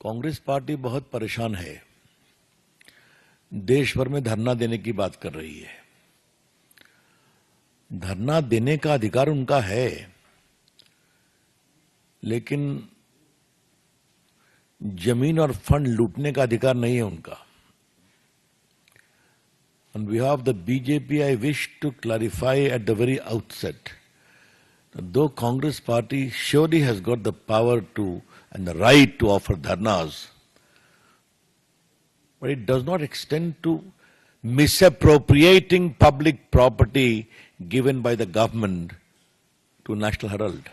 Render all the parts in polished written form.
Congress party बहुत परेशान है। देश भर में धरना देने की बात कर रही है। धरना देने का अधिकार उनका है, लेकिन जमीन और फंड लूटने का अधिकार नहीं है उनका। On behalf of the BJP, I wish to clarify at the very outset that though Congress party surely has got the power to and the right to offer dharnas, but it does not extend to misappropriating public property given by the government to National Herald.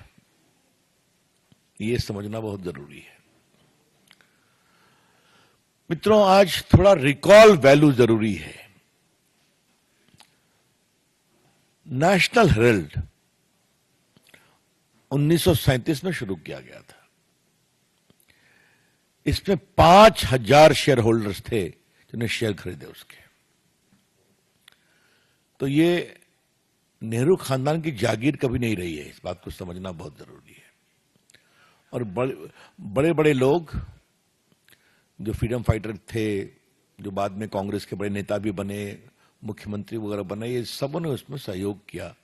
ये समझना बहुत जरूरी है। मित्रों, आज थोड़ा recall value जरूरी है। नेशनल हेराल्ड 1937 में शुरू किया गया था। इसमें 5000 शेयर होल्डर्स थे जिन्होंने शेयर खरीदे उसके। तो ये नेहरू खानदान की जागीर कभी नहीं रही है। इस बात को समझना बहुत जरूरी है। और बड़े बड़े लोग जो फ्रीडम फाइटर थे, जो बाद में कांग्रेस के बड़े नेता भी बने, मुख्यमंत्री वगैरह बने, ये सबों ने उसमें सहयोग किया।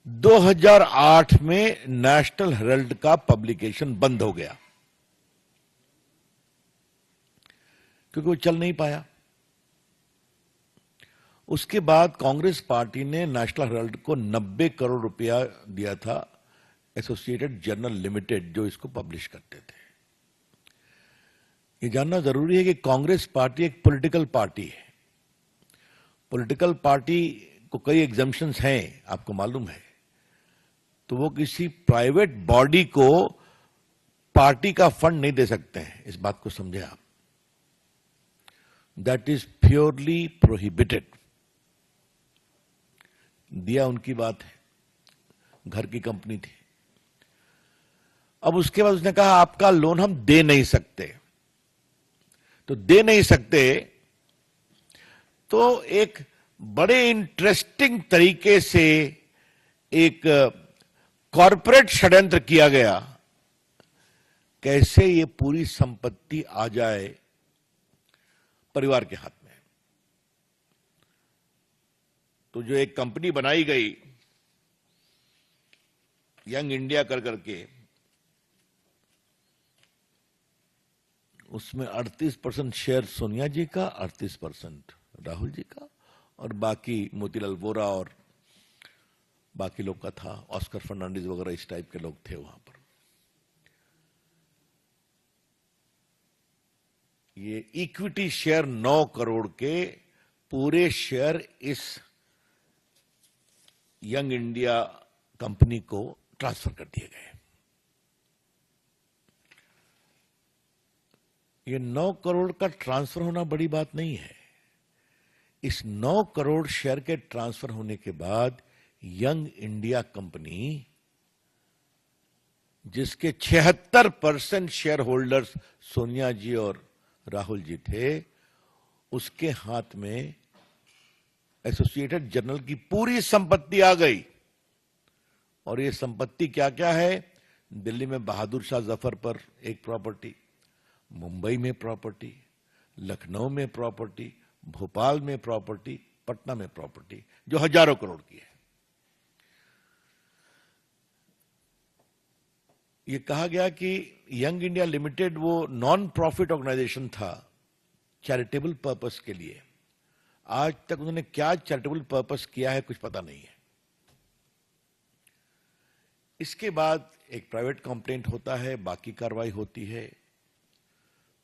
2008 में नेशनल हेराल्ड का पब्लिकेशन बंद हो गया क्योंकि वो चल नहीं पाया। उसके बाद कांग्रेस पार्टी ने नेशनल हेराल्ड को 90 करोड़ रुपया दिया था, एसोसिएटेड जर्नल लिमिटेड जो इसको पब्लिश करते थे। ये जानना जरूरी है कि कांग्रेस पार्टी एक पॉलिटिकल पार्टी है। पॉलिटिकल पार्टी को कई एग्जम्पशंस हैं, आपको मालूम है। तो वो किसी प्राइवेट बॉडी को पार्टी का फंड नहीं दे सकते हैं। इस बात को समझे आप। That is purely prohibited. दिया उनकी बात है, घर की कंपनी थी। अब उसके बाद उसने कहा आपका लोन हम दे नहीं सकते। तो दे नहीं सकते तो एक बड़े इंटरेस्टिंग तरीके से एक कॉरपोरेट षड्यंत्र किया गया, कैसे ये पूरी संपत्ति आ जाए परिवार के हाथ में। तो जो एक कंपनी बनाई गई यंग इंडिया कर करके, उसमें 38% शेयर सोनिया जी का, 38% राहुल जी का, और बाकी मोतीलाल वोरा और बाकी लोग का था। ऑस्कर फर्नांडिस वगैरह इस टाइप के लोग थे वहां पर। ये इक्विटी शेयर 9 करोड़ के पूरे शेयर इस यंग इंडिया कंपनी को ट्रांसफर कर दिए गए। ये 9 करोड़ का ट्रांसफर होना बड़ी बात नहीं है। इस 9 करोड़ शेयर के ट्रांसफर होने के बाद यंग इंडिया कंपनी, जिसके 76% शेयर होल्डर्स सोनिया जी और राहुल जी थे, उसके हाथ में एसोसिएटेड जर्नल की पूरी संपत्ति आ गई। और ये संपत्ति क्या क्या है? दिल्ली में बहादुर शाह जफर पर एक प्रॉपर्टी, मुंबई में प्रॉपर्टी, लखनऊ में प्रॉपर्टी, भोपाल में प्रॉपर्टी, पटना में प्रॉपर्टी, जो हजारों करोड़ की है। ये कहा गया कि यंग इंडिया लिमिटेड वो नॉन प्रॉफिट ऑर्गेनाइजेशन था, चैरिटेबल पर्पस के लिए। आज तक उन्होंने क्या चैरिटेबल पर्पस किया है कुछ पता नहीं है। इसके बाद एक प्राइवेट कंप्लेंट होता है, बाकी कार्रवाई होती है,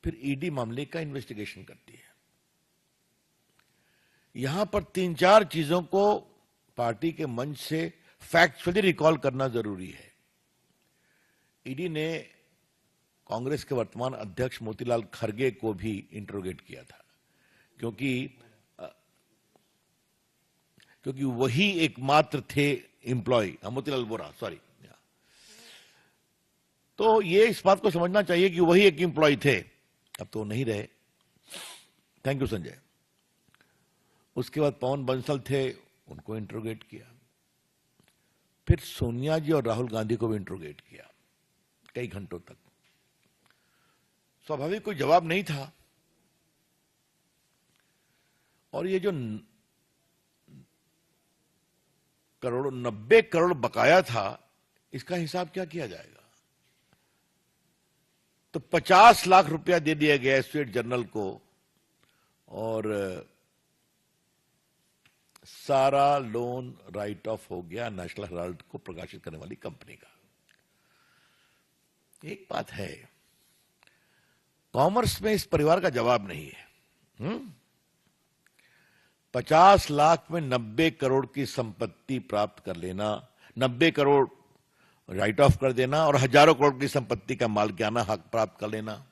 फिर ईडी मामले का इन्वेस्टिगेशन करती है। यहां पर 3-4 चीजों को पार्टी के मंच से फैक्चुअली रिकॉल करना जरूरी है। ईडी ने कांग्रेस के वर्तमान अध्यक्ष मोतीलाल खरगे को भी इंट्रोगेट किया था, क्योंकि वही एकमात्र थे एम्प्लॉय, मोतीलाल वोरा, सॉरी। तो ये इस बात को समझना चाहिए कि वही एक एम्प्लॉय थे, अब तो नहीं रहे। Thank you Sanjay. उसके बाद पवन बंसल थे, उनको इंट्रोगेट किया। फिर सोनिया जी और राहुल गांधी को भी इंट्रोगेट किया। कई घंटों तक। स्वाभाविक कोई जवाब नहीं था। और ये जो 90 करोड़ बकाया था, इसका हिसाब क्या किया जाएगा? तो 50 लाख रुपया दे दिया गया स्टेट जनरल को और सारा लोन राइट ऑफ हो गया नेशनल हेराल्ड को प्रकाशित करने वाली कंपनी का। एक बात है, कॉमर्स में इस परिवार का जवाब नहीं है। 50 लाख में 90 करोड़ की संपत्ति प्राप्त कर लेना, 90 करोड़ राइट ऑफ कर देना और हजारों करोड़ की संपत्ति का मालिकाना हक प्राप्त कर लेना।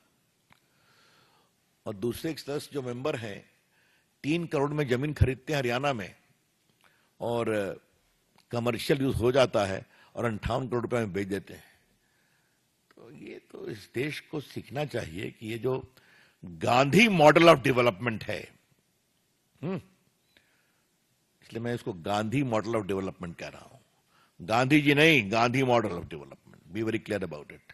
और दूसरे एक सदस्य जो मेंबर हैं 3 करोड़ में जमीन खरीदते हैं हरियाणा में और कमर्शियल यूज हो जाता है और 58 करोड़ रुपए में बेच देते हैं। तो ये तो इस देश को सीखना चाहिए कि ये जो गांधी मॉडल ऑफ डेवलपमेंट है, इसलिए मैं इसको गांधी मॉडल ऑफ डेवलपमेंट कह रहा हूं। गांधी जी नहीं, Gandhi model of development. Be very clear about it.